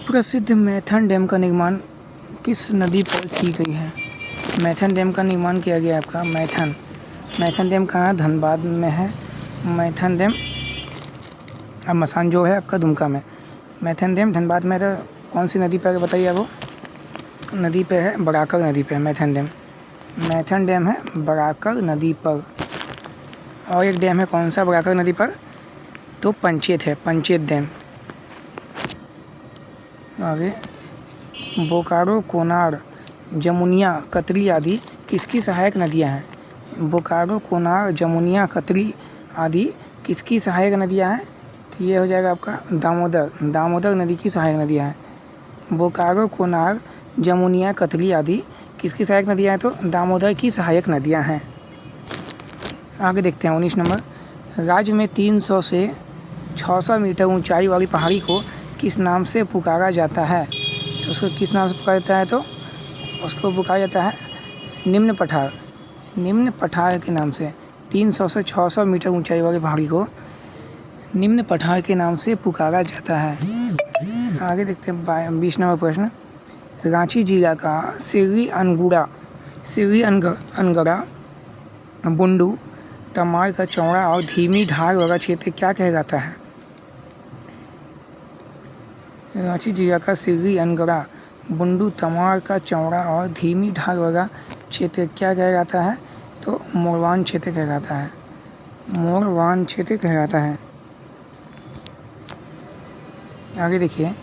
प्रसिद्ध मैथन डैम का निर्माण किस नदी पर की गई है? मैथन डैम का निर्माण किया गया है आपका मैथन। मैथन डैम कहाँ है? धनबाद में है मैथन डैम। अब मसान जो है आपका दुमका में। मैथन डैम धनबाद में है। तो कौन सी नदी पर बताइए आप? वो नदी पे है, बराकर नदी पे है मैथन डैम। मैथन डैम है बराकर नदी पर। और एक डैम है कौन सा बराकर नदी पर? तो पंचेत है, पंचेत डैम। आगे, बोकारो, कोनार, जमुनिया, कतरी आदि किसकी सहायक नदियां हैं? बोकारो, कोनार, जमुनिया, कतरी आदि किसकी सहायक नदियां हैं? तो ये हो जाएगा आपका दामोदर। दामोदर नदी की सहायक नदियां हैं। बोकारो, कोनार, जमुनिया, कतरी आदि किसकी सहायक नदियां हैं? तो दामोदर की सहायक नदियां हैं। आगे देखते हैं 19 नंबर। राज्य में 300 से 600 मीटर ऊंचाई वाली पहाड़ी को किस नाम से पुकारा जाता है? तो उसको किस नाम से पुकारा जाता है? तो उसको पुकारा जाता है निम्न पठार। निम्न पठार के नाम से 300 से 600 मीटर ऊंचाई वाली पहाड़ी को निम्न पठार के नाम से पुकारा जाता है। आगे देखते हैं 20 नंबर प्रश्न। रांची जिला का सिर्री अनगरा, बुंडू, तमार का चौड़ा और धीमी ढाल वाला क्षेत्र क्या कहलाता है? रांची जिला का सिर्री अनगरा, बुंडू, तमार का चौड़ा और धीमी ढाल वाला क्षेत्र क्या कहलाता है? तो मोरवान क्षेत्र कहलाता है। मोरवान क्षेत्र कहलाता है। आगे देखिए,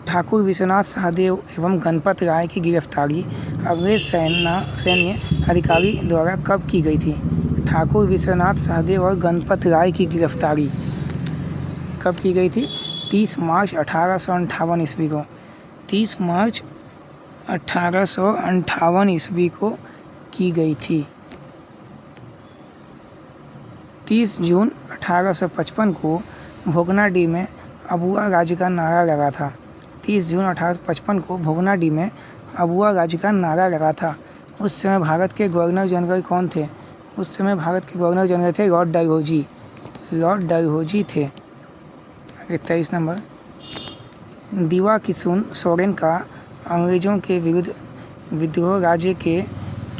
ठाकुर विश्वनाथ सहदेव एवं गणपत राय की गिरफ्तारी अंग्रेज सैन्य अधिकारी द्वारा कब की गई थी? ठाकुर विश्वनाथ सहदेव और गणपत राय की गिरफ्तारी कब की गई थी? 30 मार्च 1858 ईस्वी को। 30 मार्च 1858 ईस्वी को की गई थी। 30 जून 1855 को भोगनाडीह में अबुआ राज्य का नारा लगा था। 30 जून 1855 को भोगनाडीह में अबुआ राज्य का नारा लगा था। उस समय भारत के गवर्नर जनरल कौन थे? उस समय भारत के गवर्नर जनरल थे लॉर्ड डलहौजी। लॉर्ड डलहौजी थे। 23 नंबर। दीवा किशुन सोरेन का अंग्रेजों के विरुद्ध विद्रोह राज्य के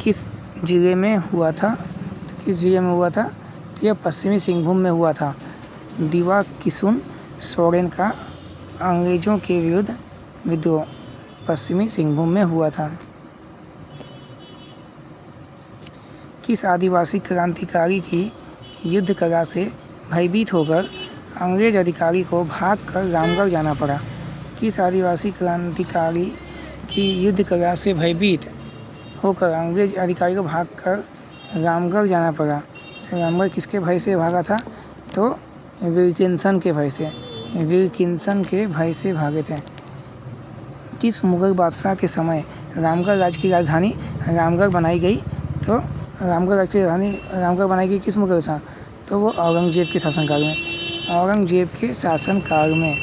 किस जिले में हुआ था? तो किस जिले में हुआ था? तो यह पश्चिमी सिंहभूम में हुआ था। दीवा किशुन सोरेन का अंग्रेजों के विरुद्ध विद्रोह पश्चिमी सिंहभूम में हुआ था। किस आदिवासी क्रांतिकारी की युद्ध कला से भयभीत होकर अंग्रेज अधिकारी को भागकर रामगढ़ जाना पड़ा? किस आदिवासी क्रांतिकारी की युद्ध कला से भयभीत होकर अंग्रेज अधिकारी को भागकर रामगढ़ जाना पड़ा? तो रामगढ़ किसके भय से भागा था? तो विल्किंसन के भय से। विल्किंसन के भय से भागे थे। किस मुगल बादशाह के समय रामगढ़ राज्य की राजधानी रामगढ़ बनाई गई? तो रामगढ़ राज्य की राजधानी रामगढ़ बनाई गई किस मुगल शाह? तो वो औरंगजेब के शासनकाल में। औरंगजेब के शासनकाल में।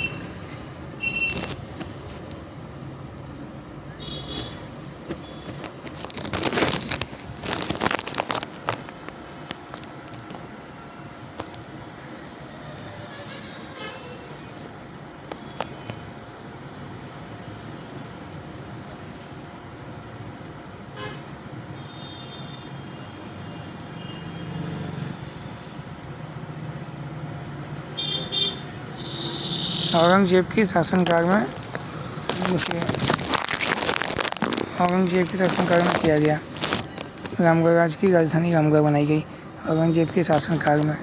औरंगजेब के शासनकाल में औरंगजेब के शासनकाल में किया गया। रामगढ़ राज्य की राजधानी रामगढ़ बनाई गई औरंगजेब के शासनकाल में।